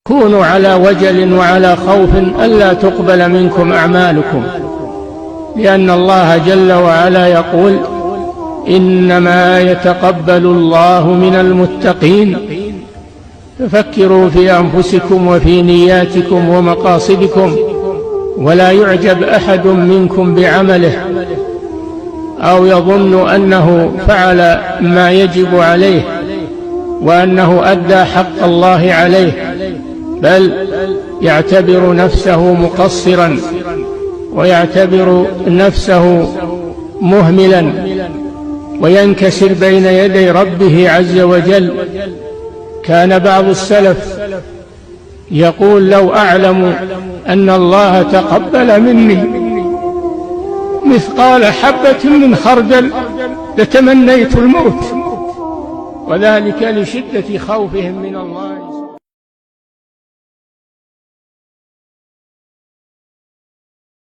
كونوا على وجل وعلى خوف ألا تقبل منكم أعمالكم، لأن الله جل وعلا يقول: إنما يتقبل الله من المتقين. ففكروا في أنفسكم وفي نياتكم ومقاصدكم، ولا يعجب أحد منكم بعمله أو يظن أنه فعل ما يجب عليه وأنه أدى حق الله عليه، بل يعتبر نفسه مقصرا ويعتبر نفسه مهملا وينكسر بين يدي ربه عز وجل. كان بعض السلف يقول: لو أعلم أن الله تقبل مني مثقال حبة من خردل لتمنيت الموت، وذلك لشدة خوفهم من الله.